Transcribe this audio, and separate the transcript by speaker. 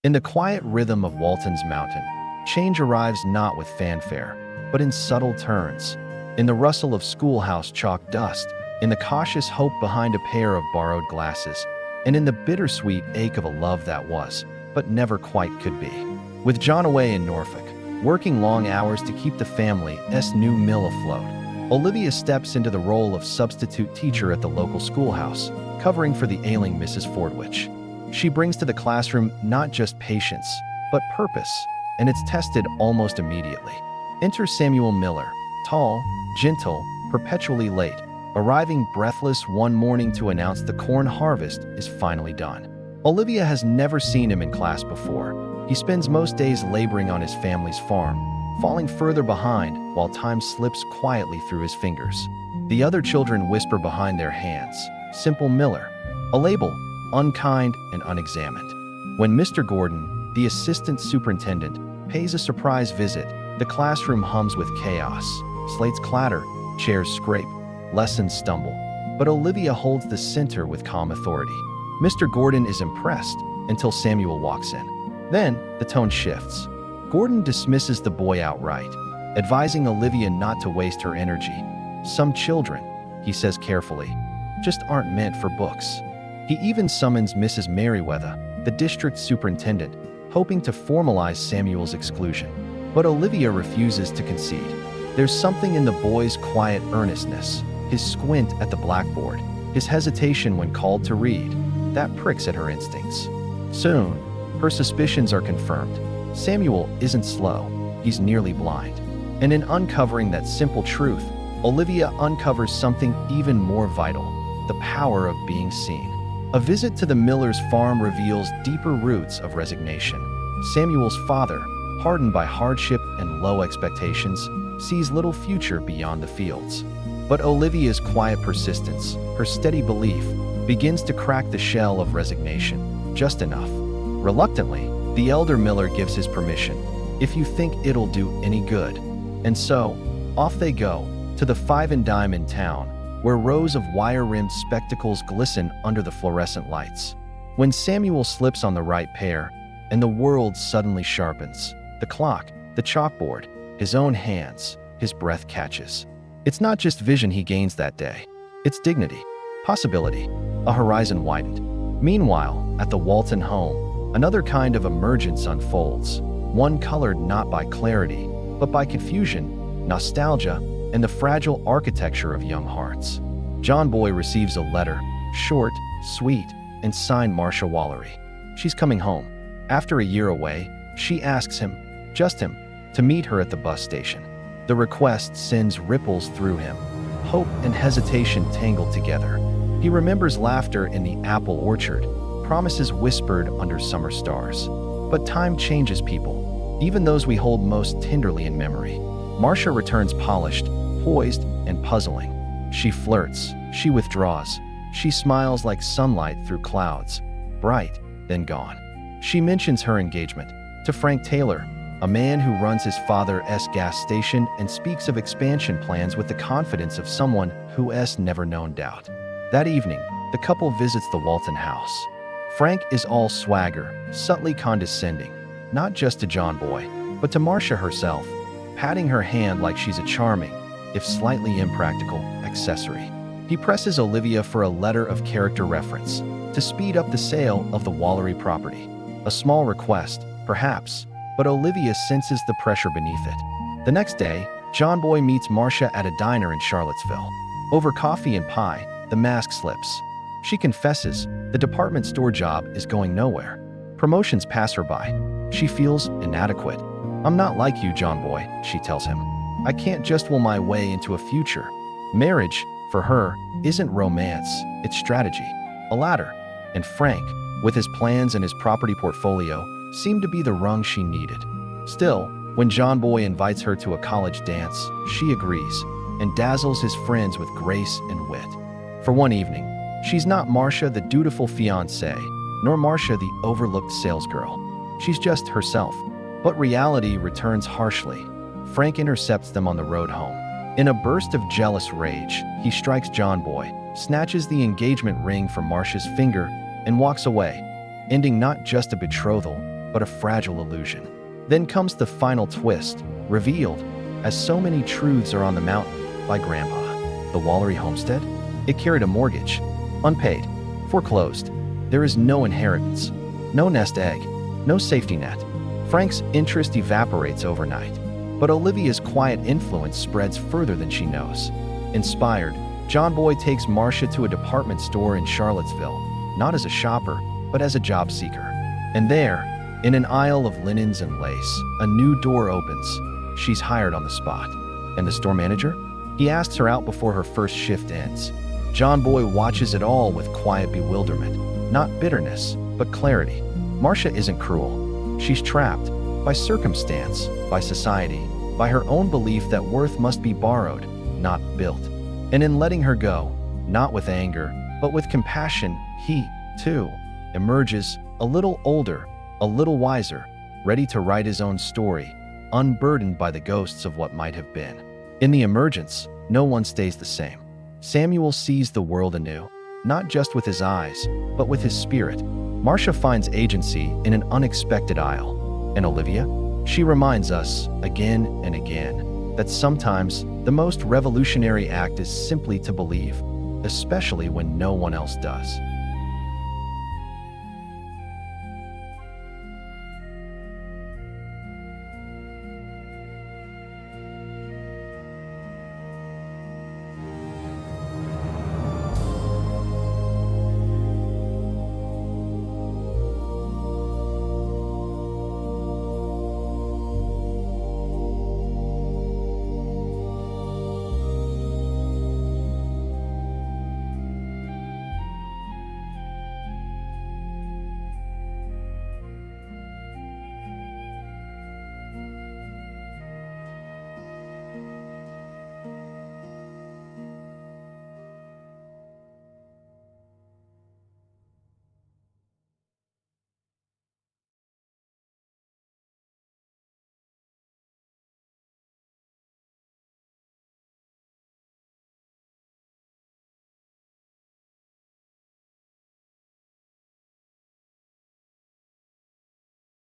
Speaker 1: In the quiet rhythm of Walton's Mountain, change arrives not with fanfare, but in subtle turns. In the rustle of schoolhouse chalk dust, in the cautious hope behind a pair of borrowed glasses, and in the bittersweet ache of a love that was, but never quite could be. With John away in Norfolk, working long hours to keep the family's new mill afloat, Olivia steps into the role of substitute teacher at the local schoolhouse, covering for the ailing Mrs. Fordwich. She brings to the classroom not just patience, but purpose, and it's tested almost immediately. Enter Samuel Miller, tall, gentle, perpetually late, arriving breathless one morning to announce the corn harvest is finally done. Olivia has never seen him in class before. He spends most days laboring on his family's farm, falling further behind while time slips quietly through his fingers. The other children whisper behind their hands, "Simple Miller," a label unkind and unexamined. When Mr. Gordon, the assistant superintendent, pays a surprise visit, the classroom hums with chaos. Slates clatter, chairs scrape, lessons stumble. But Olivia holds the center with calm authority. Mr. Gordon is impressed until Samuel walks in. Then, the tone shifts. Gordon dismisses the boy outright, advising Olivia not to waste her energy. "Some children," he says carefully, "just aren't meant for books." He even summons Mrs. Merriweather, the district superintendent, hoping to formalize Samuel's exclusion. But Olivia refuses to concede. There's something in the boy's quiet earnestness, his squint at the blackboard, his hesitation when called to read, that pricks at her instincts. Soon, her suspicions are confirmed. Samuel isn't slow, he's nearly blind. And in uncovering that simple truth, Olivia uncovers something even more vital, the power of being seen. A visit to the Miller's farm reveals deeper roots of resignation. Samuel's father, hardened by hardship and low expectations, sees little future beyond the fields. But Olivia's quiet persistence, her steady belief, begins to crack the shell of resignation, just enough. Reluctantly, the elder Miller gives his permission, "if you think it'll do any good." And so, off they go, to the Five and Dime in town, where rows of wire-rimmed spectacles glisten under the fluorescent lights. When Samuel slips on the right pair, and the world suddenly sharpens, the clock, the chalkboard, his own hands, his breath catches. It's not just vision he gains that day. It's dignity, possibility, a horizon widened. Meanwhile, at the Walton home, another kind of emergence unfolds, one colored not by clarity, but by confusion, nostalgia, and the fragile architecture of young hearts. John Boy receives a letter, short, sweet, and signed Marcia Wollery. She's coming home. After a year away, she asks him, just him, to meet her at the bus station. The request sends ripples through him, hope and hesitation tangled together. He remembers laughter in the apple orchard, promises whispered under summer stars. But time changes people, even those we hold most tenderly in memory. Marcia returns polished, poised, and puzzling. She flirts, she withdraws, she smiles like sunlight through clouds, bright, then gone. She mentions her engagement to Frank Taylor, a man who runs his father's gas station and speaks of expansion plans with the confidence of someone who's never known doubt. That evening, the couple visits the Walton house. Frank is all swagger, subtly condescending, not just to John Boy, but to Marcia herself, patting her hand like she's a charming, if slightly impractical, accessory. He presses Olivia for a letter of character reference to speed up the sale of the Wollery property. A small request, perhaps, but Olivia senses the pressure beneath it. The next day, John Boy meets Marcia at a diner in Charlottesville. Over coffee and pie, the mask slips. She confesses the department store job is going nowhere. Promotions pass her by. She feels inadequate. "I'm not like you, John Boy," she tells him. "I can't just will my way into a future." Marriage, for her, isn't romance, it's strategy, a ladder. And Frank, with his plans and his property portfolio, seemed to be the rung she needed. Still, when John Boy invites her to a college dance, she agrees, and dazzles his friends with grace and wit. For one evening, she's not Marcia the dutiful fiancée, nor Marcia the overlooked salesgirl. She's just herself. But reality returns harshly. Frank intercepts them on the road home. In a burst of jealous rage, he strikes John Boy, snatches the engagement ring from Marcia's finger, and walks away, ending not just a betrothal, but a fragile illusion. Then comes the final twist, revealed, as so many truths are on the mountain, by Grandpa. The Wollery homestead? It carried a mortgage, unpaid, foreclosed. There is no inheritance, no nest egg, no safety net. Frank's interest evaporates overnight, but Olivia's quiet influence spreads further than she knows. Inspired, John Boy takes Marcia to a department store in Charlottesville, not as a shopper, but as a job seeker. And there, in an aisle of linens and lace, a new door opens. She's hired on the spot. And the store manager? He asks her out before her first shift ends. John Boy watches it all with quiet bewilderment, not bitterness, but clarity. Marcia isn't cruel. She's trapped by circumstance, by society, by her own belief that worth must be borrowed, not built. And in letting her go, not with anger, but with compassion, he, too, emerges a little older, a little wiser, ready to write his own story, unburdened by the ghosts of what might have been. In the Emergence, no one stays the same. Samuel sees the world anew, not just with his eyes, but with his spirit. Marcia finds agency in an unexpected aisle. And Olivia? She reminds us, again and again, that sometimes the most revolutionary act is simply to believe, especially when no one else does.